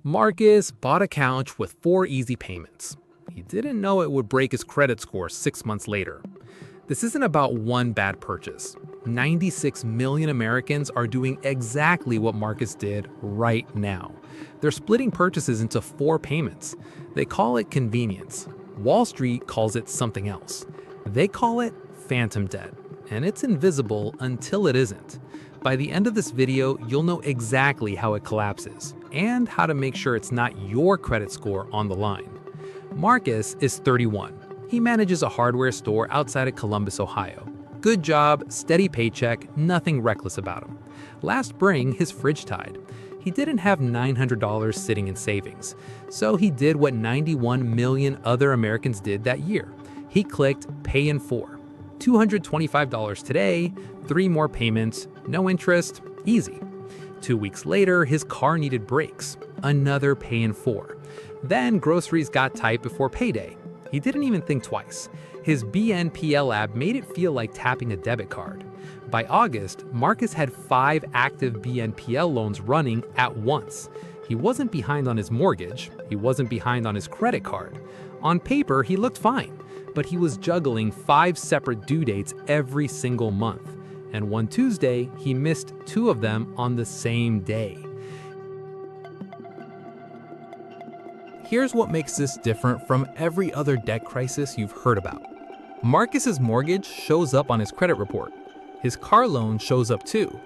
Marcus bought a couch with 4 easy payments. He didn't know it would break his credit score 6 months later. This isn't about one bad purchase. 96 million Americans are doing exactly what Marcus did right now. They're splitting purchases into 4 payments. They call it convenience. Wall Street calls it something else. They call it phantom debt, and it's invisible until it isn't. By the end of this video, you'll know exactly how it collapses and how to make sure it's not your credit score on the line. Marcus is 31. He manages a hardware store outside of Columbus, Ohio. Good job, steady paycheck, nothing reckless about him. Last spring, his fridge died. He didn't have $900 sitting in savings, so he did what 91 million other Americans did that year. He clicked Pay in 4. $225 today, 3 more payments, no interest, easy. 2 weeks later, his car needed brakes, another Pay in 4. Then groceries got tight before payday. He didn't even think twice. His BNPL app made it feel like tapping a debit card. By August, Marcus had 5 active BNPL loans running at once. He wasn't behind on his mortgage. He wasn't behind on his credit card. On paper, he looked fine, but he was juggling 5 separate due dates every single month. And one Tuesday, he missed 2 of them on the same day. Here's what makes this different from every other debt crisis you've heard about. Marcus's mortgage shows up on his credit report. His car loan shows up too.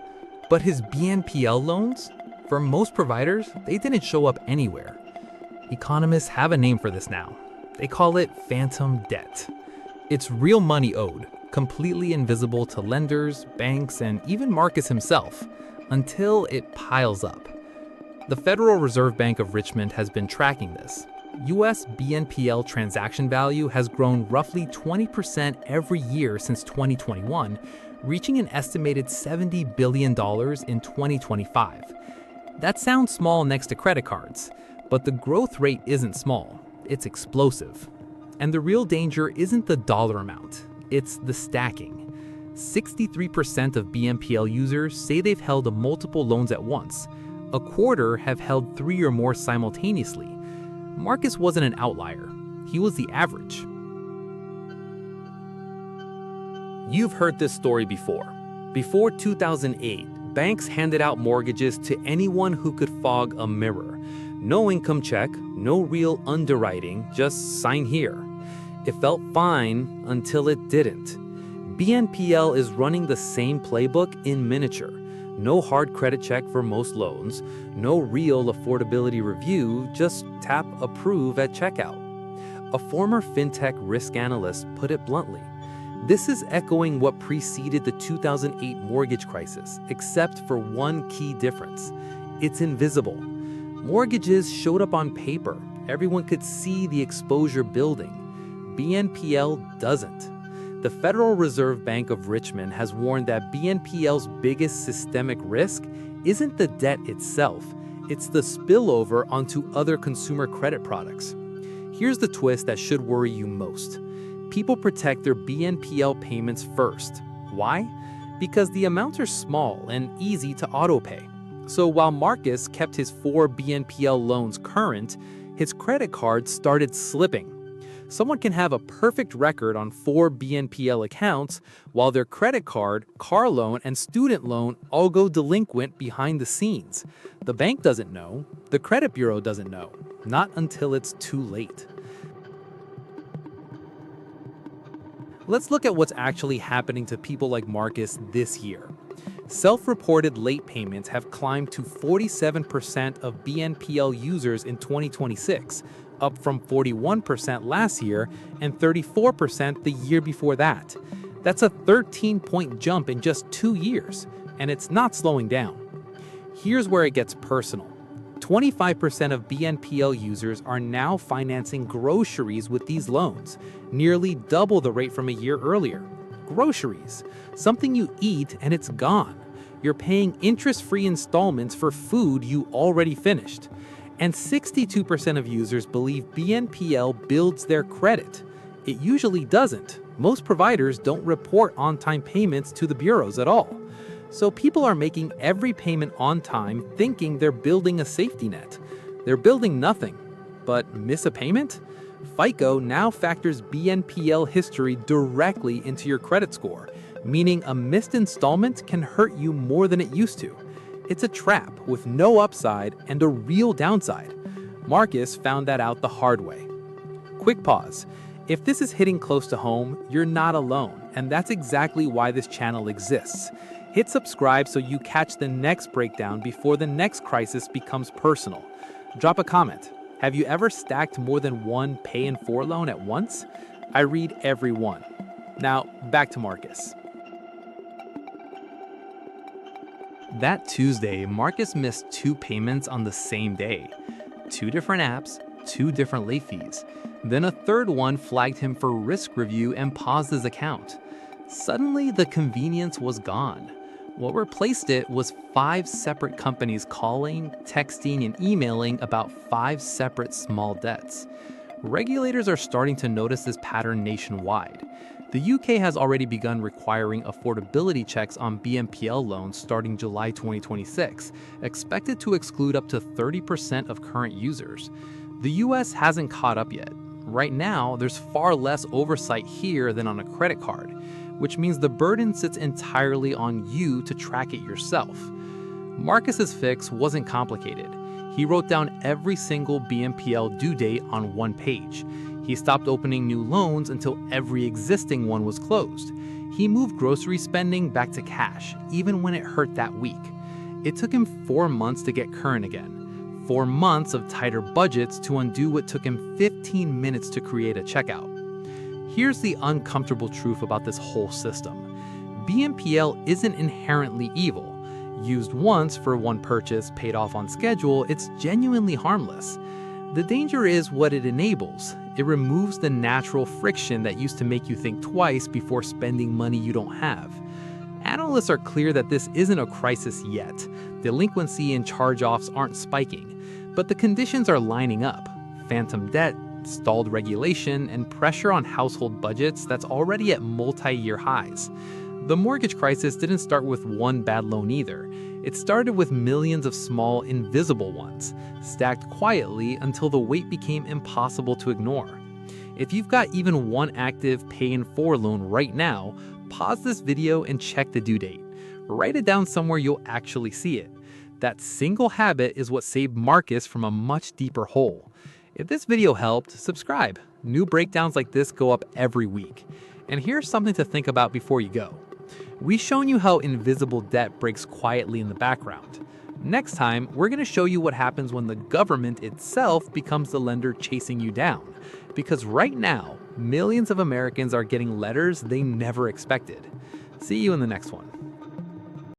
But his BNPL loans? For most providers, they didn't show up anywhere. Economists have a name for this now. They call it phantom debt. It's real money owed, completely invisible to lenders, banks, and even Marcus himself, until it piles up. The Federal Reserve Bank of Richmond has been tracking this. US BNPL transaction value has grown roughly 20% every year since 2021, reaching an estimated $70 billion in 2025. That sounds small next to credit cards, but the growth rate isn't small, it's explosive. And the real danger isn't the dollar amount, it's the stacking. 63% of BNPL users say they've held multiple loans at once. A quarter have held 3 or more simultaneously. Marcus wasn't an outlier. He was the average. You've heard this story before. Before 2008, banks handed out mortgages to anyone who could fog a mirror. No income check, no real underwriting, just sign here. It felt fine until it didn't. BNPL is running the same playbook in miniature. No hard credit check for most loans, no real affordability review, just tap approve at checkout. A former fintech risk analyst put it bluntly. This is echoing what preceded the 2008 mortgage crisis, except for one key difference. It's invisible. Mortgages showed up on paper. Everyone could see the exposure building. BNPL doesn't. The Federal Reserve Bank of Richmond has warned that BNPL's biggest systemic risk isn't the debt itself, it's the spillover onto other consumer credit products. Here's the twist that should worry you most. People protect their BNPL payments first. Why? Because the amounts are small and easy to autopay. So while Marcus kept his 4 BNPL loans current, his credit cards started slipping. Someone can have a perfect record on 4 BNPL accounts while their credit card, car loan, and student loan all go delinquent behind the scenes. The bank doesn't know, the credit bureau doesn't know, not until it's too late. Let's look at what's actually happening to people like Marcus this year. Self-reported late payments have climbed to 47% of BNPL users in 2026, up from 41% last year and 34% the year before that. That's a 13-point jump in just 2 years, and it's not slowing down. Here's where it gets personal. 25% of BNPL users are now financing groceries with these loans, nearly double the rate from a year earlier. Groceries, something you eat and it's gone. You're paying interest-free installments for food you already finished. And 62% of users believe BNPL builds their credit. It usually doesn't. Most providers don't report on-time payments to the bureaus at all. So people are making every payment on time thinking they're building a safety net. They're building nothing. But miss a payment? FICO now factors BNPL history directly into your credit score, meaning a missed installment can hurt you more than it used to. It's a trap with no upside and a real downside. Marcus found that out the hard way. Quick pause. If this is hitting close to home, you're not alone, and that's exactly why this channel exists. Hit subscribe so you catch the next breakdown before the next crisis becomes personal. Drop a comment. Have you ever stacked more than one pay in 4 loan at once? I read every one. Now, back to Marcus. That Tuesday, Marcus missed 2 payments on the same day. 2 different apps, 2 different late fees. Then a third one flagged him for risk review and paused his account. Suddenly, the convenience was gone. What replaced it was 5 separate companies calling, texting, and emailing about 5 separate small debts. Regulators are starting to notice this pattern nationwide. The UK has already begun requiring affordability checks on BNPL loans starting July 2026, expected to exclude up to 30% of current users. The US hasn't caught up yet. Right now, there's far less oversight here than on a credit card, which means the burden sits entirely on you to track it yourself. Marcus's fix wasn't complicated. He wrote down every single BNPL due date on one page. He stopped opening new loans until every existing one was closed. He moved grocery spending back to cash, even when it hurt that week. It took him 4 months to get current again. 4 months of tighter budgets to undo what took him 15 minutes to create a checkout. Here's the uncomfortable truth about this whole system. BNPL isn't inherently evil. Used once for one purchase paid off on schedule, it's genuinely harmless. The danger is what it enables. It removes the natural friction that used to make you think twice before spending money you don't have. Analysts are clear that this isn't a crisis yet. Delinquency and charge-offs aren't spiking, but the conditions are lining up. Phantom debt, stalled regulation, and pressure on household budgets that's already at multi-year highs. The mortgage crisis didn't start with one bad loan either. It started with millions of small, invisible ones, stacked quietly until the weight became impossible to ignore. If you've got even one active pay-in-4 loan right now, pause this video and check the due date. Write it down somewhere you'll actually see it. That single habit is what saved Marcus from a much deeper hole. If this video helped, subscribe. New breakdowns like this go up every week. And here's something to think about before you go. We've shown you how invisible debt breaks quietly in the background. Next time, we're going to show you what happens when the government itself becomes the lender chasing you down. Because right now, millions of Americans are getting letters they never expected. See you in the next one.